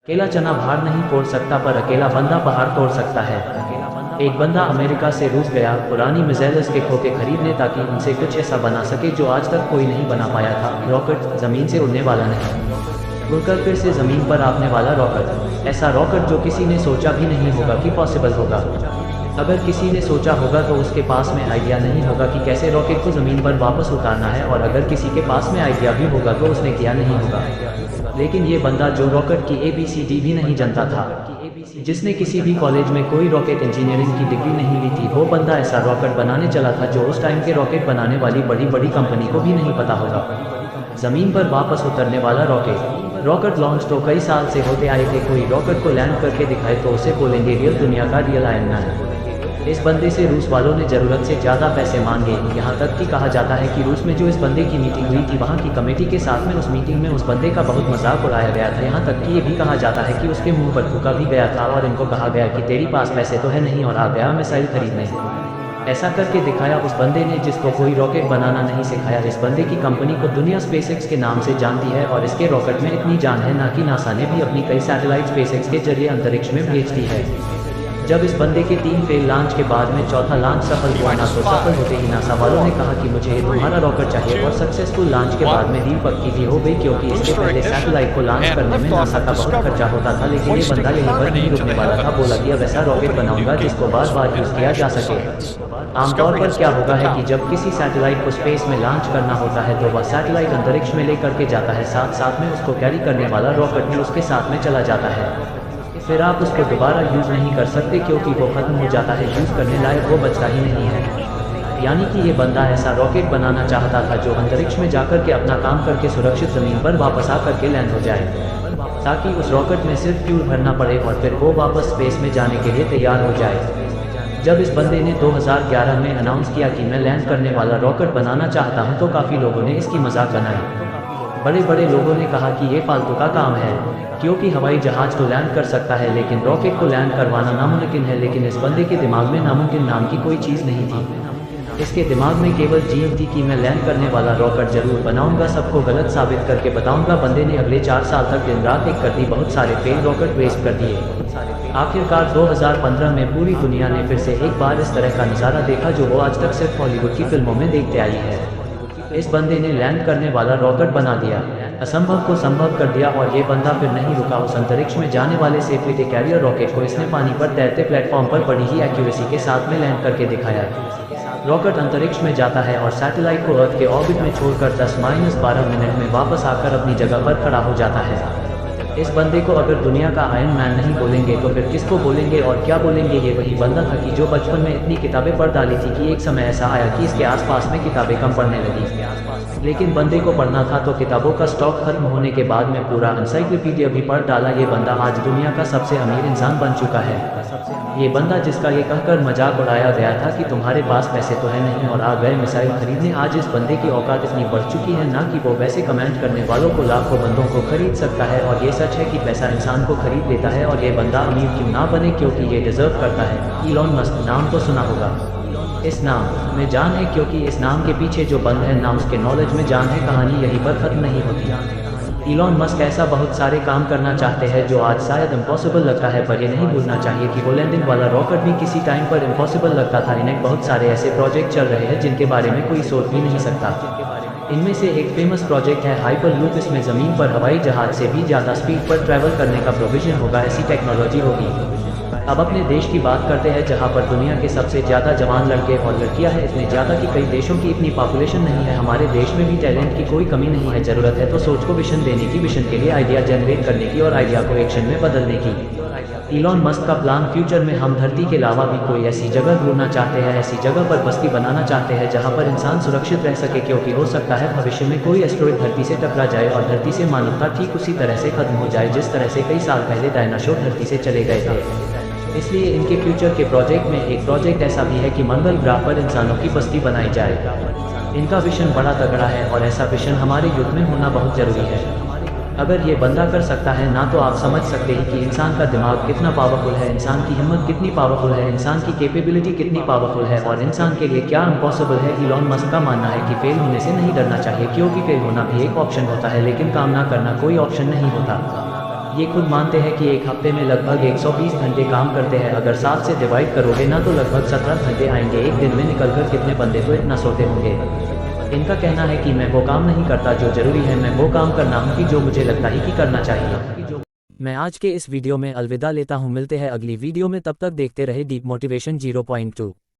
अकेला चना भार नहीं फोड़ सकता पर अकेला बंदा पहाड़ तोड़ सकता है। एक बंदा अमेरिका से रूस गया पुरानी मिसाइल्स के खोखे खरीदने ताकि उनसे कुछ ऐसा बना सके जो आज तक कोई नहीं बना पाया था। रॉकेट, जमीन से उड़ने वाला नहीं, उड़कर फिर से जमीन पर आने वाला रॉकेट। ऐसा रॉकेट जो किसी ने सोचा भी नहीं होगा कि पॉसिबल होगा। अगर किसी ने सोचा होगा तो उसके पास में आइडिया नहीं होगा कि कैसे रॉकेट को ज़मीन पर वापस उतारना है, और अगर किसी के पास में आइडिया भी होगा तो उसने किया नहीं होगा। लेकिन ये बंदा जो रॉकेट की ABCD भी नहीं जानता था, जिसने किसी भी कॉलेज में कोई रॉकेट इंजीनियरिंग की डिग्री नहीं ली थी, वो बंदा ऐसा रॉकेट बनाने चला था जो उस टाइम के रॉकेट बनाने वाली बड़ी बड़ी कंपनी को भी नहीं पता होगा। ज़मीन पर वापस उतरने वाला रॉकेट लॉन्च तो कई साल से होते आए थे। कोई रॉकेट को लैंड करके दिखाए तो उसे बोलेंगे रियल दुनिया का रियल आयरन मैन। इस बंदे से रूस वालों ने ज़रूरत से ज़्यादा पैसे मांगे। यहाँ तक कि कहा जाता है कि रूस में जो इस बंदे की मीटिंग हुई थी, वहाँ की कमेटी के साथ में उस मीटिंग में उस बंदे का बहुत मजाक उड़ाया गया था। यहाँ तक कि ये भी कहा जाता है कि उसके मुंह पर थूका भी गया था और इनको कहा गया कि तेरी पास पैसे तो है नहीं और आ गया मिसाइल खरीदने। ऐसा करके दिखाया उस बंदे ने जिसको कोई रॉकेट बनाना नहीं सिखाया। इस बंदे की कंपनी को दुनिया स्पेसएक्स के नाम से जानती है और इसके रॉकेट में इतनी जान है ना कि नासा ने भी अपनी कई सैटेलाइट स्पेसएक्स के जरिए अंतरिक्ष में भेज दी है। जब इस बंदे के 3 फेल लॉन्च के बाद में चौथा लॉन्च सफल हुआ ना, तो सफल होते ही नासा वालों ने कहा कि मुझे ये तुम्हारा रॉकेट चाहिए, और सक्सेसफुल लॉन्च के बाद में डील पक्की भी हो गई, क्योंकि इसके पहले सैटेलाइट को लॉन्च करने में नासा का बहुत खर्चा होता था। लेकिन ये बंदा यहीं पर नहीं रुकने वाला था। बोला कि अब ऐसा रॉकेट बनाऊंगा जिसको बार बार यूज किया जा सके। आमतौर पर क्या होगा है कि जब किसी सैटेलाइट को स्पेस में लॉन्च करना होता है तो वह सैटेलाइट अंतरिक्ष में लेकर के जाता है, साथ साथ में उसको कैरी करने वाला रॉकेट भी उसके साथ में चला जाता है। फिर आप उसको दोबारा यूज़ नहीं कर सकते क्योंकि वो ख़त्म हो जाता है, यूज़ करने लायक वो बचता ही नहीं है। यानी कि ये बंदा ऐसा रॉकेट बनाना चाहता था जो अंतरिक्ष में जाकर के अपना काम करके सुरक्षित ज़मीन पर वापस आ करके लैंड हो जाए, ताकि उस रॉकेट में सिर्फ फ्यूल भरना पड़े और फिर वो वापस स्पेस में जाने के लिए तैयार हो जाए। जब इस बंदे ने 2011 में अनाउंस किया कि मैं लैंड करने वाला रॉकेट बनाना चाहता हूँ, तो काफ़ी लोगों ने इसकी मजाक बनाई। बड़े बड़े लोगों ने कहा कि ये फालतू का काम है, क्योंकि हवाई जहाज तो लैंड कर सकता है लेकिन रॉकेट को लैंड करवाना नामुमकिन है। लेकिन इस बंदे के दिमाग में नामुमकिन नाम की कोई चीज़ नहीं थी। इसके दिमाग में केवल चीज़ थी कि मैं लैंड करने वाला रॉकेट जरूर बनाऊंगा, सबको गलत साबित करके बताऊंगा। बंदे ने अगले 4 साल तक दिन रात एक कर दी, बहुत सारे फेल रॉकेट वेस्ट कर दिए। आखिरकार 2015 में पूरी दुनिया ने फिर से एक बार इस तरह का नज़ारा देखा जो वो आज तक सिर्फ हॉलीवुड की फिल्मों में देखते आई है। इस बंदे ने लैंड करने वाला रॉकेट बना दिया, असंभव को संभव कर दिया, और ये बंदा फिर नहीं रुका। उस अंतरिक्ष में जाने वाले सेफ्टी कैरियर रॉकेट को इसने पानी पर तैरते प्लेटफॉर्म पर बड़ी ही एक्यूरेसी के साथ में लैंड करके दिखाया। रॉकेट अंतरिक्ष में जाता है और सैटेलाइट को अर्थ के ऑर्बिट में छोड़कर 10-12 मिनट में वापस आकर अपनी जगह पर खड़ा हो जाता है। इस बंदे को अगर दुनिया का आयरन मैन नहीं बोलेंगे तो फिर किसको बोलेंगे और क्या बोलेंगे? ये वही बंदा था कि जो बचपन में इतनी किताबें पढ़ डाली थी कि एक समय ऐसा आया कि इसके आसपास में किताबें कम पढ़ने लगी। लेकिन बंदे को पढ़ना था तो किताबों का स्टॉक खत्म होने के बाद में पूरा एनसाइक्लोपीडिया भी पढ़ डाला। ये बंदा आज दुनिया का सबसे अमीर इंसान बन चुका है। ये बंदा जिसका ये कहकर मजाक उड़ाया गया था कि तुम्हारे पास पैसे तो है नहीं और आ गए मिसाइल खरीदने, आज इस बंदे की औकात इतनी बढ़ चुकी है ना कि वो वैसे कमेंट करने वालों को लाखों बंदों को खरीद सकता है। और ये सच है कि पैसा इंसान को खरीद लेता है, और ये बंदा अमीर क्यों ना बने, क्योंकि ये डिजर्व करता है। इलॉन मस्क, नाम तो सुना होगा। इस नाम में जान है, क्योंकि इस नाम के पीछे जो बंद है ना उसके नॉलेज में जान है। कहानी यहीं पर खत्म नहीं होती। इलॉन मस्क ऐसा बहुत सारे काम करना चाहते हैं जो आज शायद इम्पॉसिबल लगता है, पर ये नहीं भूलना चाहिए कि वो लैंडिंग वाला रॉकेट भी किसी टाइम पर इम्पॉसिबल लगता था। इन्हें बहुत सारे ऐसे प्रोजेक्ट चल रहे हैं जिनके बारे में कोई सोच भी नहीं सकता। इनमें से एक फेमस प्रोजेक्ट है हाइपरलूप। इसमें ज़मीन पर हवाई जहाज से भी ज़्यादा स्पीड पर ट्रैवल करने का प्रोविजन होगा, ऐसी टेक्नोलॉजी होगी। अब अपने देश की बात करते हैं जहां पर दुनिया के सबसे ज़्यादा जवान लड़के और लड़कियां हैं, इतने ज़्यादा कि कई देशों की इतनी पॉपुलेशन नहीं है। हमारे देश में भी टैलेंट की कोई कमी नहीं है। ज़रूरत है तो सोच को विजन देने की, विजन के लिए आइडिया जनरेट करने की और आइडिया को एक्शन में बदलने की। इलॉन मस्क का प्लान फ्यूचर में हम धरती के अलावा भी कोई ऐसी जगह ढूंढना चाहते हैं, ऐसी जगह पर बस्ती बनाना चाहते हैं जहां पर इंसान सुरक्षित रह सके, क्योंकि हो सकता है भविष्य में कोई एस्टेरॉयड धरती से टकरा जाए और धरती से मानवता ठीक उसी तरह से खत्म हो जाए जिस तरह से कई साल पहले डायनासोर धरती से चले गए थे। इसलिए इनके फ्यूचर के प्रोजेक्ट में एक प्रोजेक्ट ऐसा भी है कि मंगल ग्रह पर इंसानों की बस्ती बनाई जाए। इनका विजन बड़ा तगड़ा है और ऐसा विजन हमारे युग में होना बहुत जरूरी है। अगर ये बंदा कर सकता है ना, तो आप समझ सकते हैं कि इंसान का दिमाग कितना पावरफुल है, इंसान की हिम्मत कितनी पावरफुल है, इंसान की कैपेबिलिटी कितनी पावरफुल है और इंसान के लिए क्या इम्पॉसिबल है। इलॉन मस्क का मानना है कि फेल होने से नहीं डरना चाहिए, क्योंकि फेल होना भी एक ऑप्शन होता है, लेकिन काम ना करना कोई ऑप्शन नहीं होता। ये खुद मानते हैं कि एक हफ्ते में लगभग 120 घंटे काम करते हैं। अगर 7 से डिवाइड करोगे ना तो लगभग 17 घंटे आएंगे। एक दिन में निकलकर कितने बंदे तो इतना सोते होंगे। इनका कहना है कि मैं वो काम नहीं करता जो जरूरी है, मैं वो काम करना हूँ कि जो मुझे लगता ही कि करना चाहिए। मैं आज के इस वीडियो में अलविदा लेता हूँ, मिलते हैं अगली वीडियो में, तब तक देखते रहे डीप मोटिवेशन 0.2।